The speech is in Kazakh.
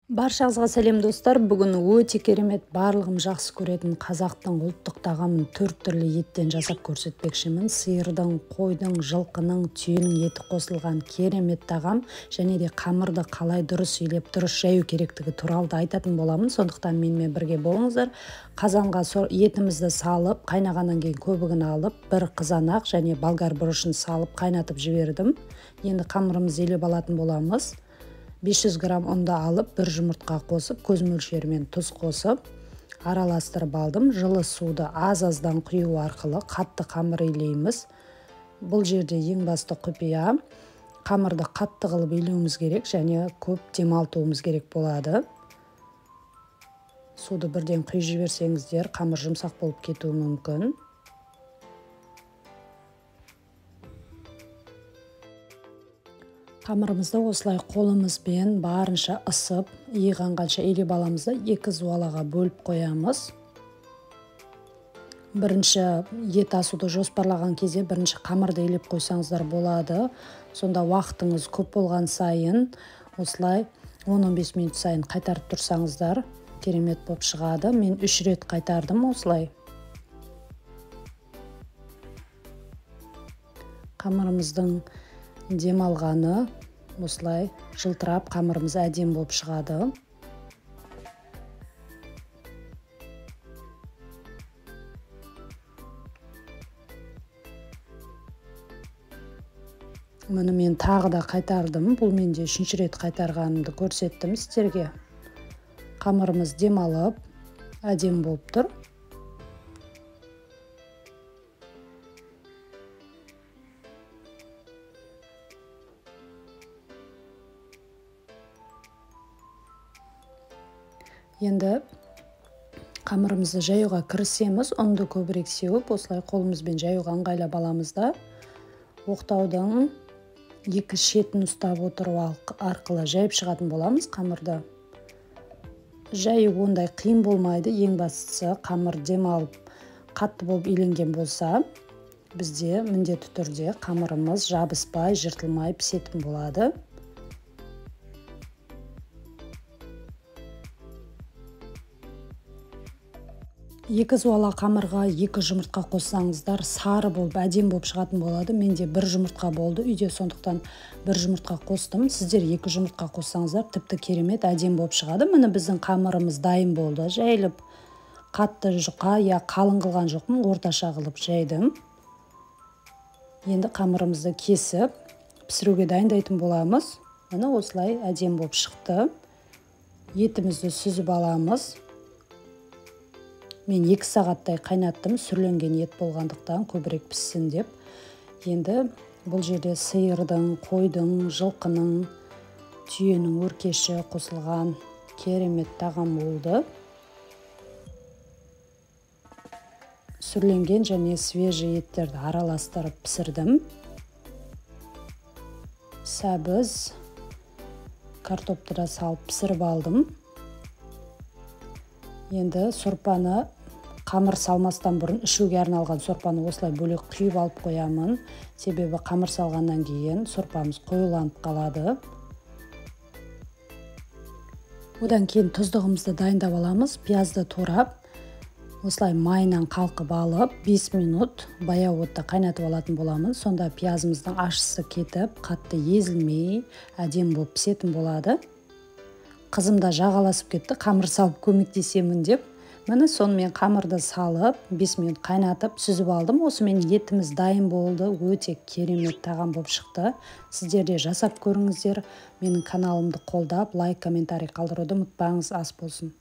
Баршаңызға сәлем достар. Бүгін өте керемет, барлығым жақсы көретін қазақтың ұлттық тағамын 4 түрлі еттен жасап көрсетпекшімін. Сиырдың, қойдың, жылқының, түйенің еті қосылған керемет тағам және де қамырды қалай дұрыс илеп, дұрыс жаю керектігі туралы да айтатын боламын. Сондықтан менімен бірге болыңыздар. Қазанға етімізді салып, қайнағаннан кейін көбігін алып, бір қызанақ және болгар бұрышын салып қайнатып жібердім. Енді қамырымызды илеп алатын боламыз. 500 грамм ұнды алып, бір жұмыртқа қосып, көз мөлшерімен тұз қосып, араластырып алдым. Жылы суды аз-аздан құю арқылы қатты қамыр илейміз. Бұл жерде ең басты құпия, қамырды қатты қылып илеуіміз керек және көп демалтуымыз керек болады. Суды бірден құйып жіберсеңіздер, қамыр жұмсақ болып кетуі мүмкін. Қамырымызды осылай қолымызбен барынша ысып, иіғанғанша илеп аламыз да 2 зуалаға бөліп қоямыз. Бірінші ет асуды жоспарлаған кезде бірінші қамырды илеп қойсаңыздар болады. Сонда уақытыңыз көп болған сайын, осылай 10-15 минут сайын қайтарып тұрсаңыздар, керемет болып шығады. Мен 3 рет қайтардым осылай. Қамырымыздың демалғаны осылай жылтырап, қамырымыз әдем болып шығады. Мұны мен тағы да қайтардым. Бұл менде 3-ші рет қайтарғанымды көрсеттім сіздерге. Қамырымыз демалып, әдем болып тұр. Енді қамырымызды жаюға кірісеміз. Ұнды көбірек сеуіп, осылай қолымызбен жаюға ыңғайлап аламыз да, оқтаудың 2 шетін ұстап отыру арқылы жайып шығатын боламыз қамырды. Жаю ондай қиын болмайды. Ең бастысы қамыр демалып, қатты болып иленген болса, бізде міндетті түрде қамырымыз жабыспай, жыртылмай пісетін болады. Екі зуала қамырға 2 жұмыртқа қоссаңыздар, сары болып, әдем болып шығатын болады. Менде 1 жұмыртқа болды үйде, сондықтан 1 жұмыртқа қостым. Сіздер 2 жұмыртқа қоссаңыздар, тіпті керемет, әдем болып шығады. Міне біздің қамырымыз дайын болды. Жайылып, қатты жұқа, я қалың қылған жоқпын, орташа қылып жайдым. Енді қамырымызды кесіп, пісіруге дайындайтын боламыз. Міне осылай әдем болып шықты. Етімізді сүзіп аламыз. Мен 2 сағаттай қайнаттым, сүрленген ет болғандықтан көбірек піссін деп. Енді бұл жерде сиырдың, қойдың, жылқының, түйенің өркеші қосылған керемет тағам болды. Сүрленген және свежий еттерді араластырып пісірдім. Сәбіз, картопты да салып пісіріп алдым. Енді сорпаны қамыр салмастан бұрын ішуге арналған сорпаны осылай бөлек құйып алып қоямын. Себебі қамыр салғаннан кейін сорпамыз қоюланып қалады. Одан кейін тұздығымызды дайындап аламыз. Пиязды турап, осылай майынан қалқып алып, 5 минут баяу отта қайнатып алатын боламын. Сонда пиязымыздың ашысы кетіп, қатты езілмей, әдем болып пісетін болады. Қызым да жағаласып кетті, қамыр салып көмектесемін деп. Міне сонымен қамырды салып, 5 минут қайнатып, сүзіп алдым. Осымен етіміз дайын болды. Өте керемет тағам болып шықты. Сіздер де жасап көріңіздер. Менің каналымды қолдап, лайк, комментарий қалдыруды ұмытпаңыз. Ас болсын.